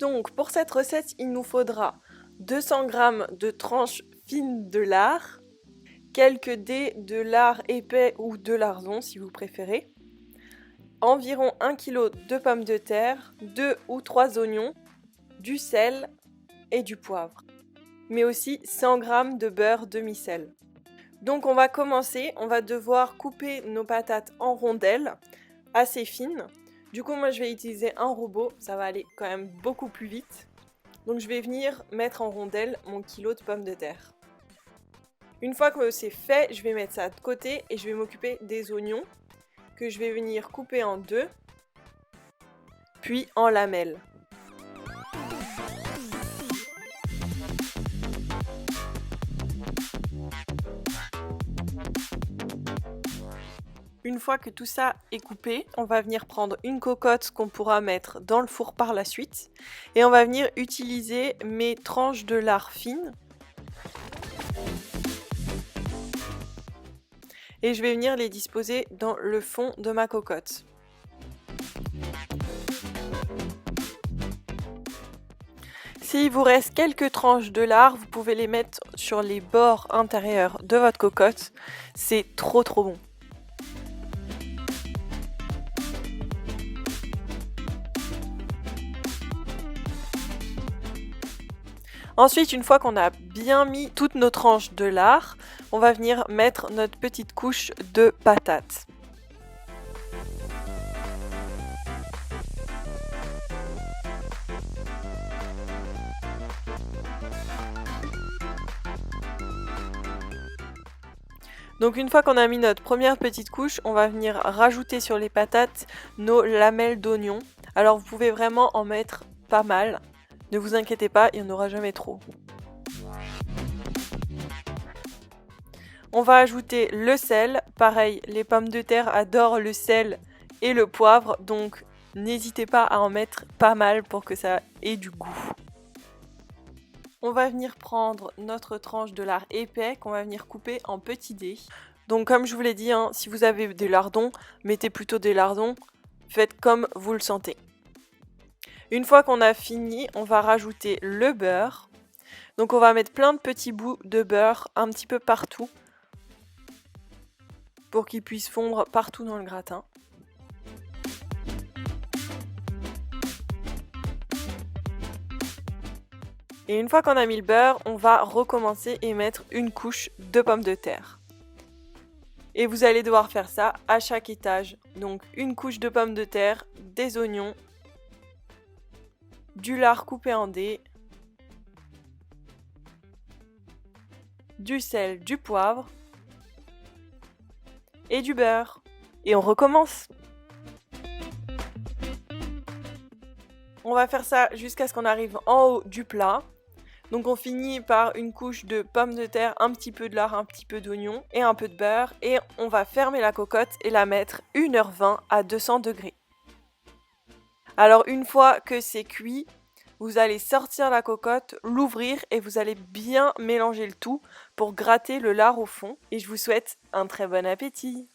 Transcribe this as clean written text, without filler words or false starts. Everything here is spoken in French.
Donc pour cette recette, il nous faudra 200 g de tranches fines de lard, quelques dés de lard épais ou de lardon si vous préférez, environ 1 kg de pommes de terre, 2 ou 3 oignons, du sel et du poivre, mais aussi 100 g de beurre demi-sel. Donc on va commencer, on va devoir couper nos patates en rondelles assez fines. Du coup moi je vais utiliser un robot, ça va aller quand même beaucoup plus vite. Donc je vais venir mettre en rondelles mon kilo de pommes de terre. Une fois que c'est fait, je vais mettre ça de côté et je vais m'occuper des oignons que je vais venir couper en deux, puis en lamelles. Une fois que tout ça est coupé, on va venir prendre une cocotte qu'on pourra mettre dans le four par la suite et on va venir utiliser mes tranches de lard fines. Et je vais venir les disposer dans le fond de ma cocotte. S'il vous reste quelques tranches de lard, vous pouvez les mettre sur les bords intérieurs de votre cocotte. C'est trop bon. Ensuite, une fois qu'on a bien mis toutes nos tranches de lard, on va venir mettre notre petite couche de patates. Donc une fois qu'on a mis notre première petite couche, on va venir rajouter sur les patates nos lamelles d'oignon. Alors vous pouvez vraiment en mettre pas mal. Ne vous inquiétez pas, il n'y en aura jamais trop. On va ajouter le sel. Pareil, les pommes de terre adorent le sel et le poivre, donc n'hésitez pas à en mettre pas mal pour que ça ait du goût. On va venir prendre notre tranche de lard épais qu'on va venir couper en petits dés. Donc comme je vous l'ai dit, si vous avez des lardons, mettez plutôt des lardons. Faites comme vous le sentez. Une fois qu'on a fini, on va rajouter le beurre. Donc on va mettre plein de petits bouts de beurre un petit peu partout pour qu'il puisse fondre partout dans le gratin. Et une fois qu'on a mis le beurre, on va recommencer et mettre une couche de pommes de terre. Et vous allez devoir faire ça à chaque étage. Donc une couche de pommes de terre, des oignons, du lard coupé en dés, du sel, du poivre et du beurre. Et on recommence. On va faire ça jusqu'à ce qu'on arrive en haut du plat. Donc on finit par une couche de pommes de terre, un petit peu de lard, un petit peu d'oignon et un peu de beurre. Et on va fermer la cocotte et la mettre 1h20 à 200 degrés. Alors une fois que c'est cuit, vous allez sortir la cocotte, l'ouvrir et vous allez bien mélanger le tout pour gratter le lard au fond. Et je vous souhaite un très bon appétit.